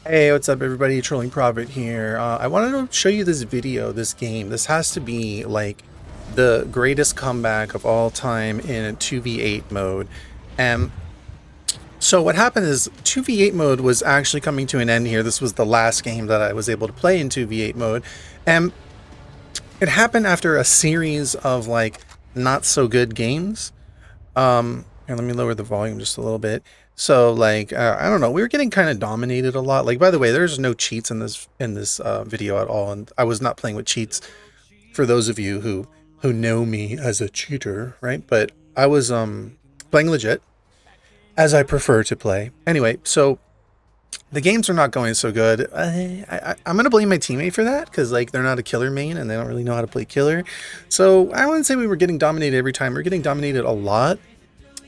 Hey, what's up everybody? Trolling Prophet here. I wanted to show you this video, this game. This has to be like the greatest comeback of all time in 2v8 mode. And so what happened is 2v8 mode was actually coming to an end here. This was the last game that I was able to play in 2v8 mode. And it happened after a series of like not so good games. And let me lower the volume just a little bit. So like, I don't know, we were getting kind of dominated a lot. Like, by the way, there's no cheats in this video at all. And I was not playing with cheats for those of you who know me as a cheater, right? But I was playing legit as I prefer to play. Anyway, so the games are not going so good. I'm going to blame my teammate for that because like they're not a killer main and they don't really know how to play killer. So I wouldn't say we were getting dominated every time. We were getting dominated a lot.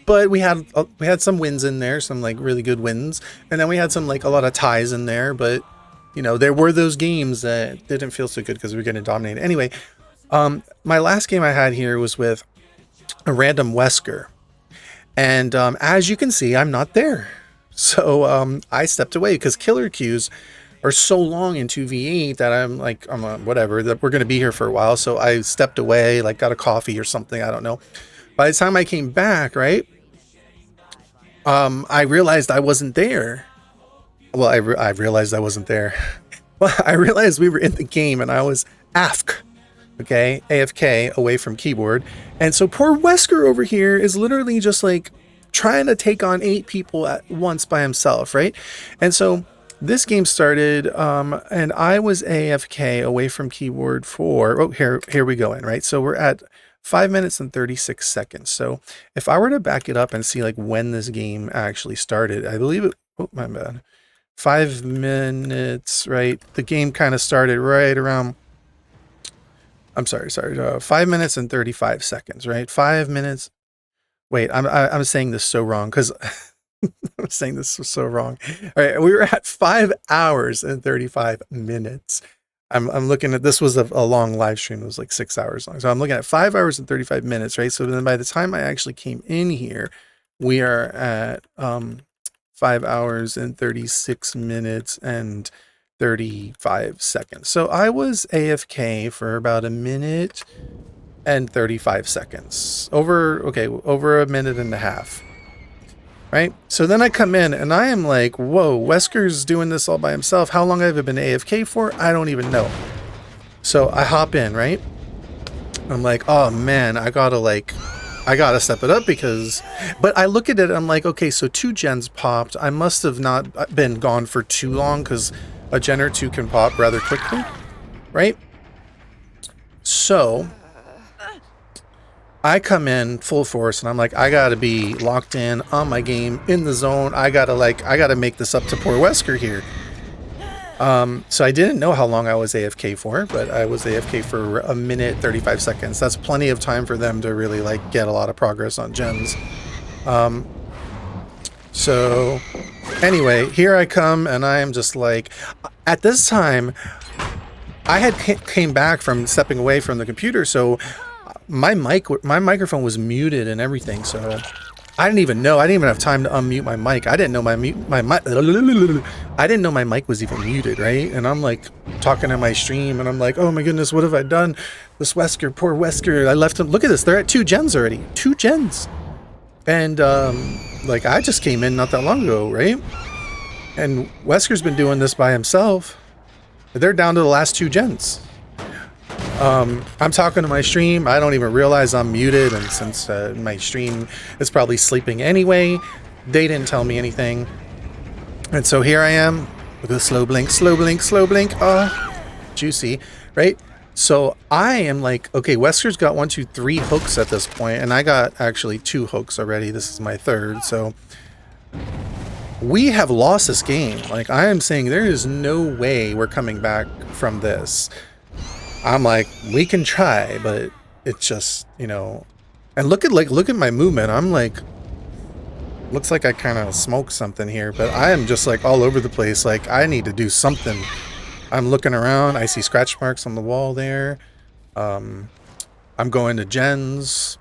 But we had some wins in there, some like really good wins, and then we had some like a lot of ties in there. But you know, there were those games that didn't feel so good because we were getting dominated. Anyway, my last game I had here was with a random Wesker, and as you can see, I'm not there. So I stepped away because killer queues are so long in 2v8 that I'm like, whatever, that we're gonna be here for a while. So I stepped away, like got a coffee or something. I don't know. By the time I came back, right? I realized I wasn't there. Well, I realized I wasn't there. Well, I realized we were in the game and I was AFK, okay? AFK, away from keyboard. And so poor Wesker over here is literally just like trying to take on 8 people at once by himself, right? And so this game started, and I was AFK away from keyboard for, oh, here we go in, right? So we're at 5 minutes and 36 seconds. So if I were to back it up and see like when this game actually started, I believe it, oh, my bad. 5 minutes, right? The game kind of started right around, I'm sorry, 5 minutes and 35 seconds, right? 5 minutes. Wait, I'm saying this so wrong because I'm saying this so wrong. All right, we were at 5 hours and 35 minutes. I'm looking at, this was a long live stream. It was like 6 hours long. So I'm looking at 5 hours and 35 minutes, right? So then by the time I actually came in here, we are at 5 hours and 36 minutes and 35 seconds. So I was AFK for about a minute and 35 seconds. Over a minute and a half. Right? So then I come in and I am like, whoa, Wesker's doing this all by himself. How long have I been AFK for? I don't even know. So I hop in, right? I'm like, oh man, I gotta step it up because, but I look at it, I'm like, okay, so 2 gens popped. I must have not been gone for too long because a gen or 2 can pop rather quickly, right? So I come in full force and I'm like, I gotta be locked in on my game, in the zone. I gotta make this up to poor Wesker here. So I didn't know how long I was AFK for, but I was AFK for a minute 35 seconds. That's plenty of time for them to really like get a lot of progress on gens. So anyway, here I come and I am just like, at this time I had came back from stepping away from the computer, so my microphone was muted and everything, so I didn't even know. I didn't even have time to unmute my mic. I didn't know my mic. I didn't know my mic was even muted, right? And I'm like talking to my stream, and I'm like, oh my goodness, what have I done? This Wesker, poor Wesker. I left him. Look at this. They're at 2 gens already. 2 gens. And like I just came in not that long ago, right? And Wesker's been doing this by himself. They're down to the last 2 gens. I'm talking to my stream. I don't even realize I'm muted, and since my stream is probably sleeping anyway, they didn't tell me anything. And so here I am with a slow blink, slow blink, slow blink. Juicy, right? So I am like, okay, Wesker's got 1, 2, 3 hooks at this point, and I got actually 2 hooks already. This is my 3rd, so we have lost this game. Like, I am saying there is no way we're coming back from this. I'm like, we can try, but it's just, you know, and look at my movement. I'm like, looks like I kind of smoked something here, but I am just like all over the place. Like, I need to do something. I'm looking around. I see scratch marks on the wall there. I'm going to gens,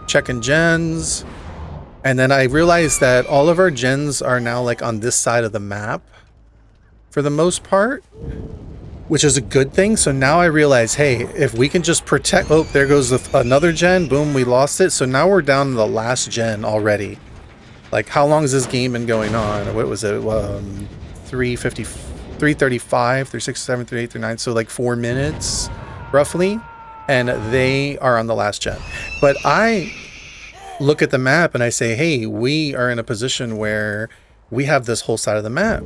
checking gens. And then I realized that all of our gens are now like on this side of the map for the most part, which is a good thing. So now I realize, hey, if we can just protect... Oh, there goes another gen. Boom, we lost it. So now we're down to the last gen already. Like, how long has this game been going on? What was it? 350, 335, 367, 38, 39. So like 4 minutes, roughly. And they are on the last gen. But I look at the map and I say, hey, we are in a position where we have this whole side of the map.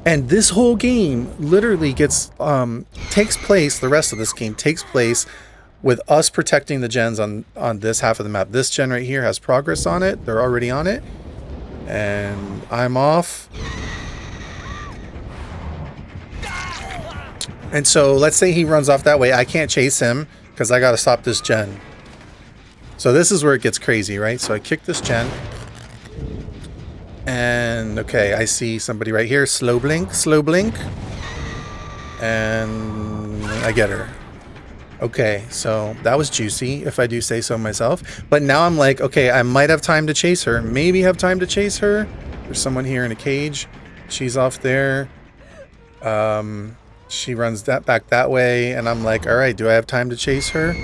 And this whole game literally gets, takes place, the rest of this game takes place with us protecting the gens on this half of the map. This gen right here has progress on it. They're already on it. And I'm off. And so let's say he runs off that way. I can't chase him because I got to stop this gen. So this is where it gets crazy, right? So I kick this gen. And okay, I see somebody right here. Slow blink, slow blink. And I get her. Okay, so that was juicy, if I do say so myself. But now I'm like, okay, I might have time to chase her. Maybe have time to chase her. There's someone here in a cage. She's off there. She runs back that way. And I'm like, all right, do I have time to chase her?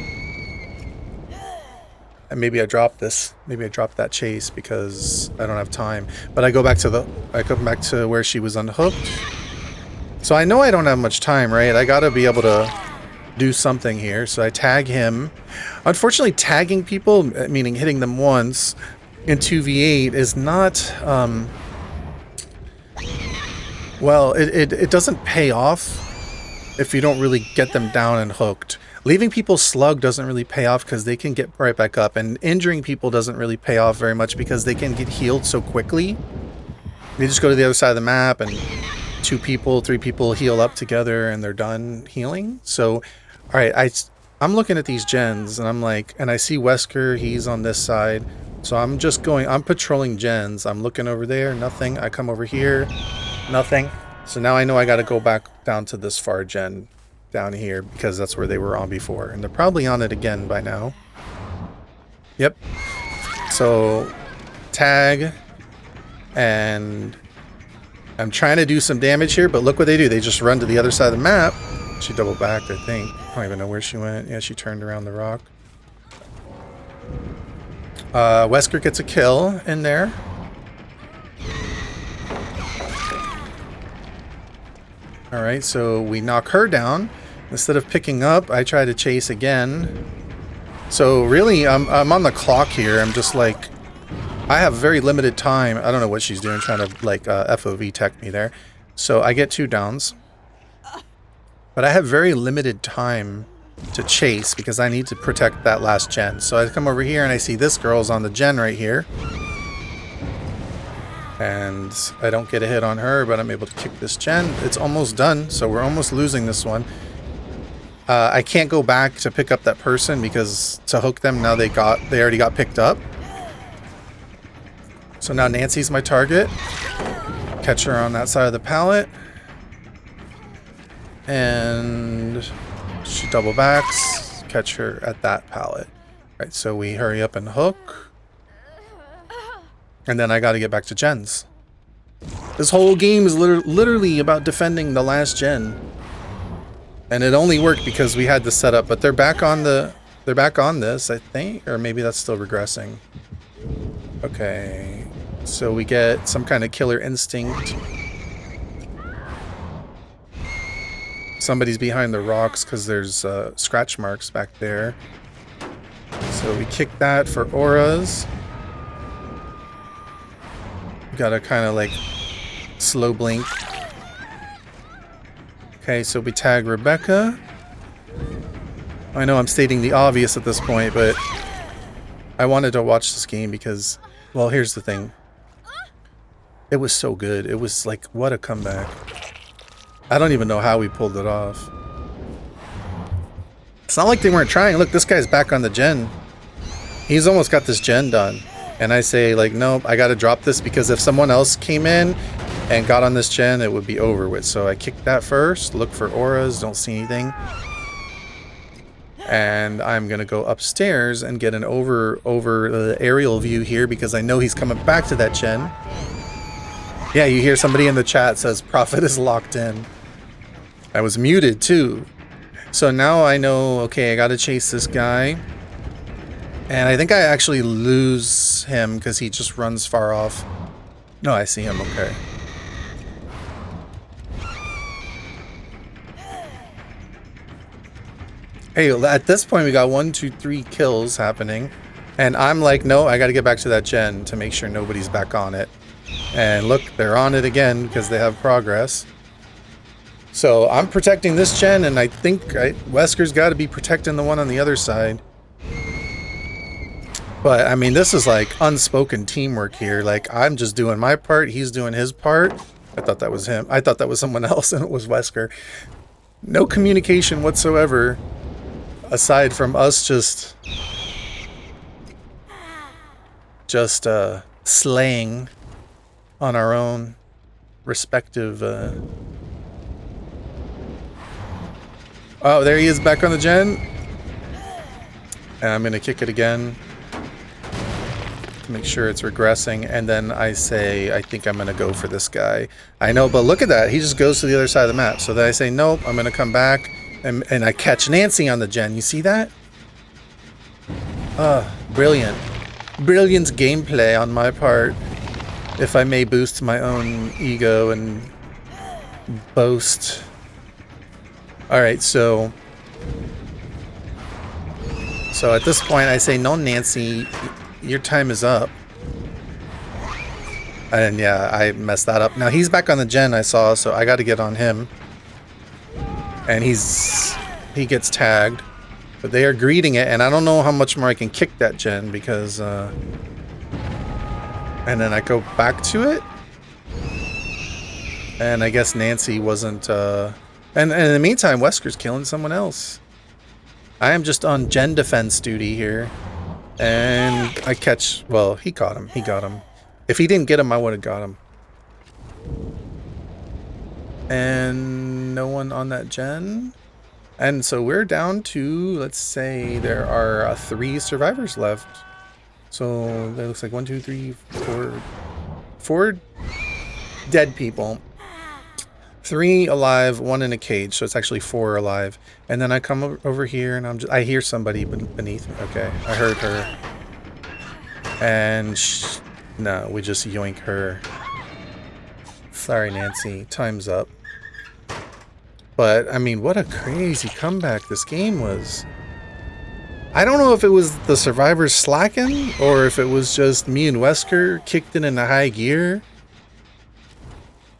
And maybe I drop this. Maybe I drop that chase because I don't have time. But I go back to where she was unhooked. So I know I don't have much time, right? I gotta be able to do something here. So I tag him. Unfortunately, tagging people, meaning hitting them once in 2v8 is not well, it doesn't pay off if you don't really get them down and hooked. Leaving people slug doesn't really pay off because they can get right back up, and injuring people doesn't really pay off very much because they can get healed so quickly. They just go to the other side of the map and 2 people, 3 people heal up together and they're done healing. So, all right, I'm looking at these gens and I'm like, and I see Wesker, he's on this side. So I'm just going, I'm patrolling gens. I'm looking over there, nothing. I come over here, nothing. So now I know I got to go back down to this far gen down here because that's where they were on before. And they're probably on it again by now. Yep. So tag, and I'm trying to do some damage here, but look what they do. They just run to the other side of the map. She double backed, I think. I don't even know where she went. Yeah, she turned around the rock. Wesker gets a kill in there. Alright, so we knock her down. Instead of picking up, I try to chase again. So really, I'm on the clock here. I'm just like, I have very limited time. I don't know what she's doing, trying to like FOV tech me there. So I get 2 downs. But I have very limited time to chase because I need to protect that last gen. So I come over here and I see this girl's on the gen right here. And I don't get a hit on her, but I'm able to kick this gen. It's almost done, so we're almost losing this one. I can't go back to pick up that person because to hook them, now they already got picked up. So now Nancy's my target. Catch her on that side of the pallet. And she double backs. Catch her at that pallet. Right, so we hurry up and hook. And then I got to get back to gens. This whole game is literally about defending the last gen. And it only worked because we had this set up, but they're back on this, I think, or maybe that's still regressing. Okay. So we get some kind of killer instinct. Somebody's behind the rocks because there's scratch marks back there. So we kick that for auras. Gotta kind of like slow blink. Okay, so we tag Rebecca. I know I'm stating the obvious at this point, but I wanted to watch this game because, well, here's the thing. It was so good. It was like, what a comeback. I don't even know how we pulled it off. It's not like they weren't trying. Look, this guy's back on the gen. He's almost got this gen done. And I say, like, nope, I gotta drop this because if someone else came in and got on this gen, it would be over with. So I kicked that first, look for auras, don't see anything. And I'm gonna go upstairs and get an over the aerial view here because I know he's coming back to that gen. Yeah, you hear somebody in the chat says Prophet is locked in. I was muted too. So now I know, okay, I gotta chase this guy. And I think I actually lose him because he just runs far off. No, I see him, okay. Hey, at this point we got 1, 2, 3 kills happening. And I'm like, no, I gotta get back to that gen to make sure nobody's back on it. And look, they're on it again because they have progress. So I'm protecting this gen, and I think Wesker's got to be protecting the one on the other side. But I mean, this is like unspoken teamwork here. Like, I'm just doing my part, he's doing his part. I thought that was him. I thought that was someone else, and it was Wesker. No communication whatsoever, aside from us just slaying on our own respective. Oh, there he is back on the gen. And I'm gonna kick it again to make sure it's regressing. And then I say, I think I'm gonna go for this guy. I know, but look at that. He just goes to the other side of the map. So then I say, nope, I'm gonna come back. And I catch Nancy on the gen. You see that? Brilliant. Brilliant gameplay on my part. If I may boost my own ego and boast. Alright, so at this point I say, no, Nancy, your time is up. And yeah, I messed that up. Now he's back on the gen, I saw, so I got to get on him. And he gets tagged. But they are greeting it, and I don't know how much more I can kick that gen because... and then I go back to it. And I guess Nancy wasn't... And in the meantime, Wesker's killing someone else. I am just on gen defense duty here. And I catch... Well, he caught him. He got him. If he didn't get him, I would have got him. And no one on that gen. And so we're down to, let's say, there are 3 survivors left. So that looks like 1, 2, 3, 4... 4 dead people. 3 alive, 1 in a cage, so it's actually 4 alive. And then I come over here and I hear somebody beneath me. Okay, I heard her. And no, we just yoink her. Sorry, Nancy, time's up. But, I mean, what a crazy comeback this game was. I don't know if it was the survivors slacking, or if it was just me and Wesker kicked it into high gear.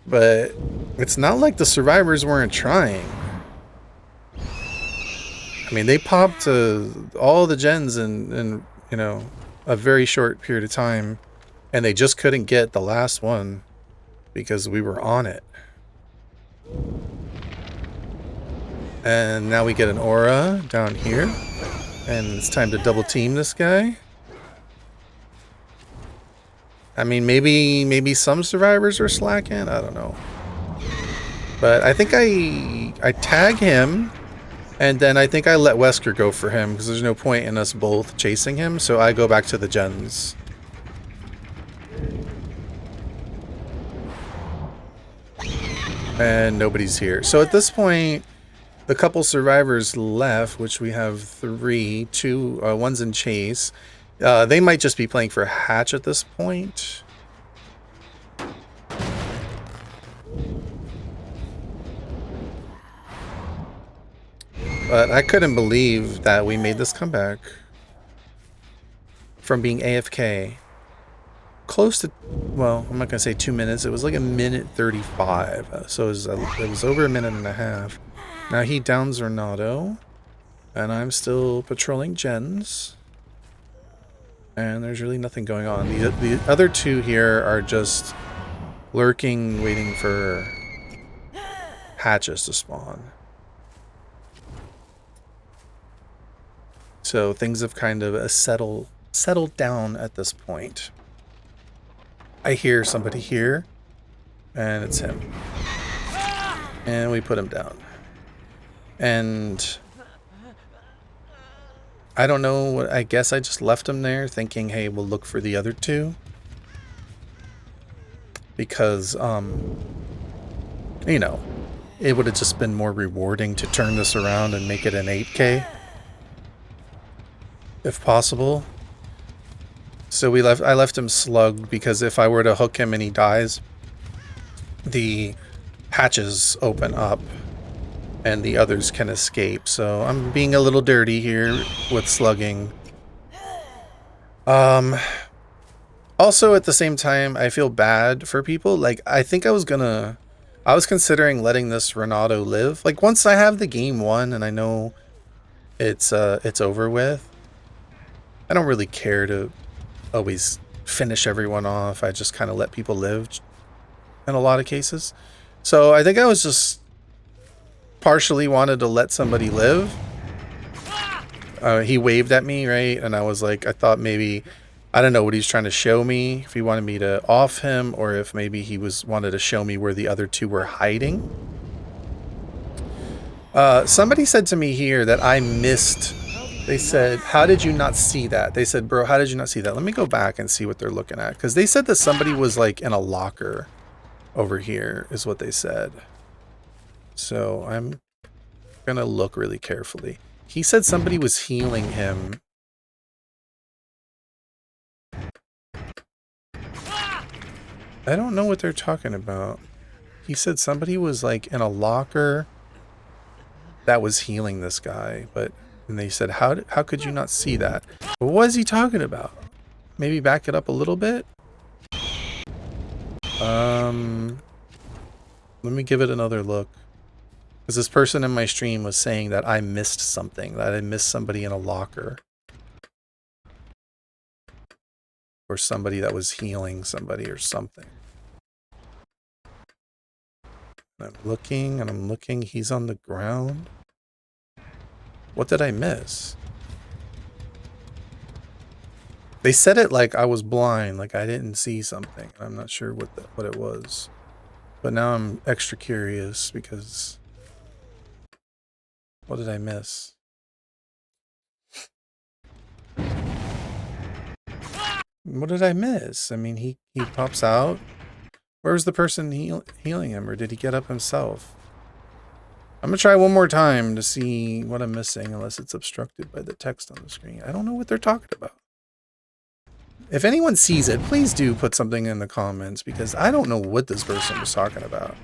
But it's not like the survivors weren't trying. I mean, they popped all the gens in you know, a very short period of time, and they just couldn't get the last one because we were on it. And now we get an aura down here, and it's time to double team this guy. I mean, maybe some survivors are slacking. I don't know. But I think I tag him, and then I think I let Wesker go for him because there's no point in us both chasing him. So I go back to the gens. And nobody's here. So at this point, the couple survivors left, which we have 3, 2, one's in chase. They might just be playing for hatch at this point. But I couldn't believe that we made this comeback from being AFK. Close to, well, I'm not going to say 2 minutes. It was like 1:35. So it was over 1.5 minutes. Now he downs Renato. And I'm still patrolling gens. And there's really nothing going on. The other 2 here are just lurking, waiting for hatches to spawn. So things have kind of settled down at this point. I hear somebody here, and it's him. And we put him down. And I don't know. I guess I just left him there thinking, hey, we'll look for the other two. Because, you know, it would have just been more rewarding to turn this around and make it an 8K. If possible. So I left him slugged because if I were to hook him and he dies, the hatches open up and the others can escape. So I'm being a little dirty here with slugging. Also at the same time, I feel bad for people. Like, I think I was considering letting this Renato live. Like, once I have the game won and I know it's over with, I don't really care to always finish everyone off. I just kind of let people live in a lot of cases. So I think I was just partially wanted to let somebody live. He waved at me, right? And I was like, I thought maybe, I don't know what he's trying to show me. If he wanted me to off him or if maybe he wanted to show me where the other two were hiding. Somebody said to me here that I missed. They said, how did you not see that? They said, bro, how did you not see that? Let me go back and see what they're looking at. Because they said that somebody was like in a locker over here is what they said. So I'm going to look really carefully. He said somebody was healing him. I don't know what they're talking about. He said somebody was like in a locker that was healing this guy, but and they said, how could you not see that? What was he talking about? Maybe back it up a little bit. Let me give it another look. Because this person in my stream was saying that I missed something, that I missed somebody in a locker. Or somebody that was healing somebody or something. And I'm looking and I'm looking. He's on the ground. What did I miss? They said it like I was blind, like I didn't see something. I'm not sure what it was. But now I'm extra curious because... What did I miss? What did I miss? I mean, he pops out. Where's the person healing him, or did he get up himself? I'm gonna try one more time to see what I'm missing, unless it's obstructed by the text on the screen. I don't know what they're talking about. If anyone sees it, please do put something in the comments, because I don't know what this person was talking about.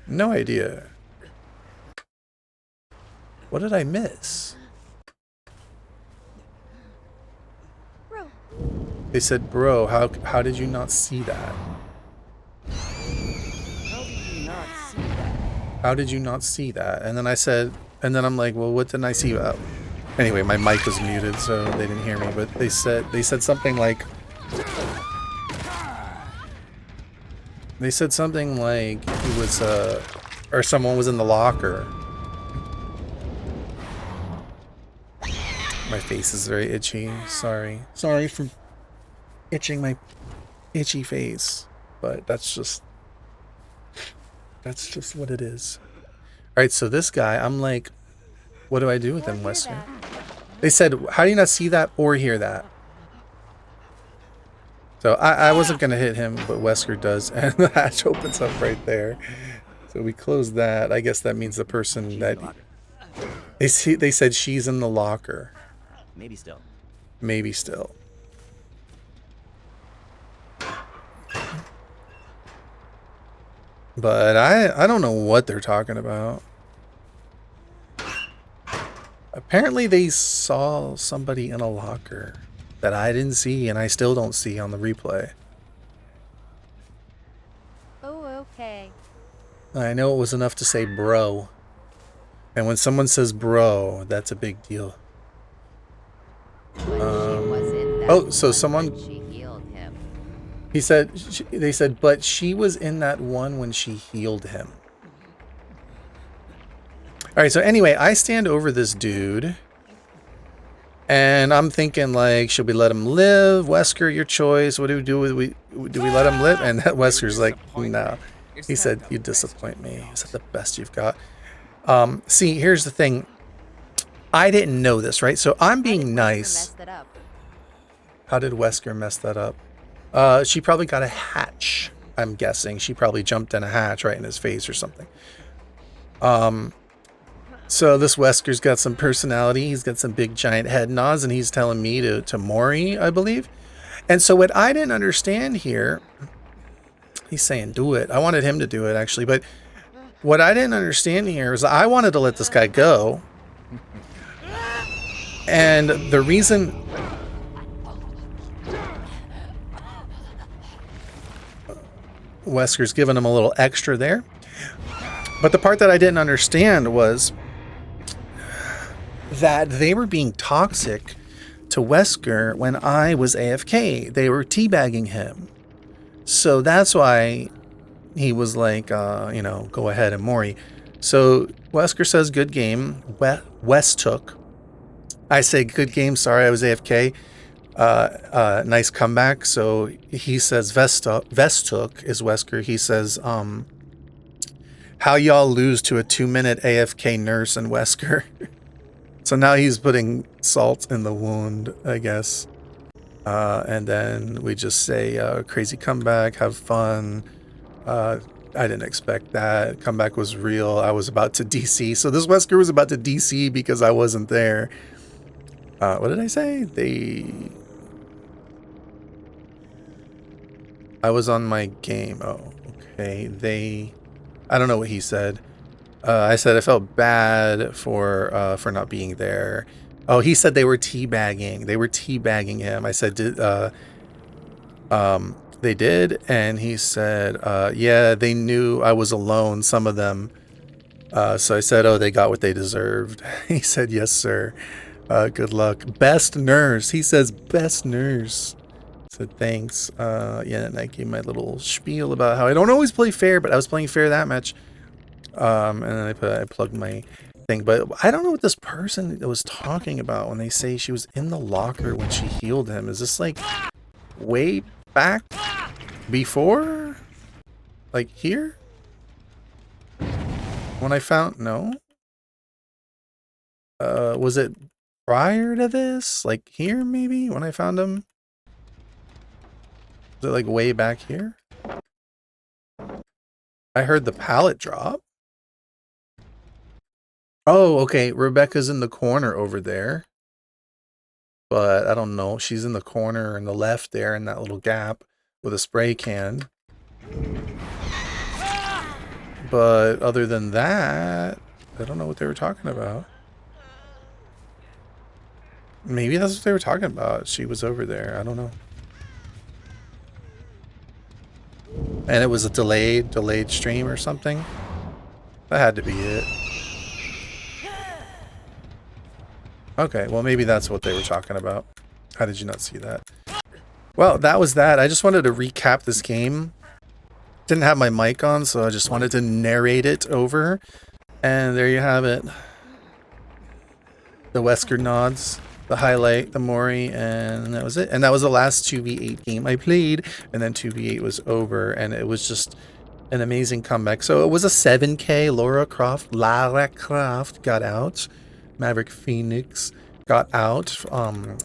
No idea. What did I miss? Bro. They said, bro, how did you not see that? How did you not see that? And then I said, and then I'm like, well, what didn't I see? Anyway, my mic was muted, so they didn't hear me. But they said something like, he was, or someone was in the locker. My face is very itchy. Sorry for itching my itchy face, but that's just what it is. All right, so this guy, I'm like, what do I do with him, Wesker? They said, how do you not see that or hear that? So I wasn't gonna hit him, but Wesker does, and the hatch opens up right there. So we close that. I guess that means the person that they said she's in the locker. Maybe still. Maybe still. But I don't know what they're talking about. Apparently they saw somebody in a locker that I didn't see and I still don't see on the replay. Oh, okay. I know it was enough to say bro. And when someone says bro, that's a big deal. Oh, so someone... She healed him. He said, they said, but she was in that one when she healed him. All right, so anyway, I stand over this dude. And I'm thinking, like, should we let him live? Wesker, your choice. What do we do? Do we let him live? And that Wesker's like, no. He said, you disappoint me. Is that the best you've got? See, here's the thing. I didn't know this, right? So I'm How did being Wesker nice. mess that up? How did Wesker mess that up? She probably got a hatch. I'm guessing she probably jumped in a hatch right in his face or something. So this Wesker's got some personality. He's got some big giant head nods, and he's telling me to Maury, I believe. And so what I didn't understand here, he's saying do it. I wanted him to do it actually, but what I didn't understand here is I wanted to let this guy go. And the reason Wesker's giving him a little extra there. But the part that I didn't understand was that they were being toxic to Wesker when I was AFK. They were teabagging him. So that's why he was like, you know, go ahead and Maury. So Wesker says, good game. West took. I say, good game. Sorry, I was AFK. Nice comeback. So he says, Vest took is Wesker. He says, how y'all lose to a 2-minute AFK nurse and Wesker. So now he's putting salt in the wound, I guess. And then we just say, crazy comeback, have fun. I didn't expect that. Comeback was real. I was about to DC. So this Wesker was about to DC because I wasn't there. What did I say? I was on my game. Oh, okay. I don't know what he said. I said I felt bad for not being there. Oh, he said they were teabagging. They were teabagging him. I said, they did, and he said, yeah, they knew I was alone, some of them. So I said, oh, they got what they deserved. He said, yes, sir. Good luck. Best nurse. He says, best nurse. I said, thanks. Yeah, and I gave my little spiel about how I don't always play fair, but I was playing fair that match. And then I plugged my thing, but I don't know what this person was talking about when they say she was in the locker when she healed him. Is this like way back before? Like here? When I found, no? Was it prior to this? Like here maybe when I found him? Was it like way back here? I heard the pallet drop. Oh, okay. Rebecca's in the corner over there. But I don't know. She's in the corner in the left there in that little gap with a spray can. But other than that, I don't know what they were talking about. Maybe that's what they were talking about. She was over there. I don't know. And it was a delayed stream or something. That had to be it. Okay, well maybe that's what they were talking about. How did you not see that? Well, that was that. I just wanted to recap this game. Didn't have my mic on, so I just wanted to narrate it over. And there you have it. The Wesker nods, the highlight, the Maury, and that was it. And that was the last 2v8 game I played. And then 2v8 was over, and it was just an amazing comeback. So it was a 7K. Lara Croft got out. Maverick Phoenix got out from,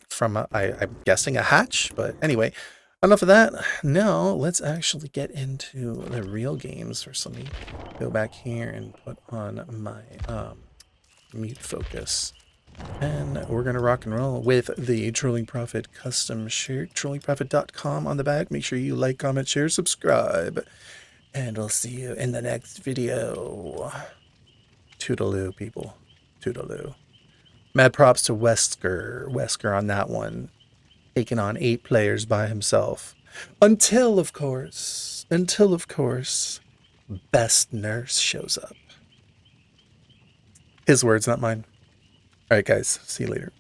I'm guessing, a hatch. But anyway, enough of that. Now, let's actually get into the real games. First, let me go back here and put on my mute focus. And we're going to rock and roll with the Trolling Prophet custom shirt. TrollingProphet.com on the back. Make sure you like, comment, share, subscribe. And we'll see you in the next video. Toodaloo, people. Toodaloo. Mad props to Wesker. Wesker on that one. Taking on 8 players by himself. Until, of course, Best Nurse shows up. His words, not mine. Alright, guys. See you later.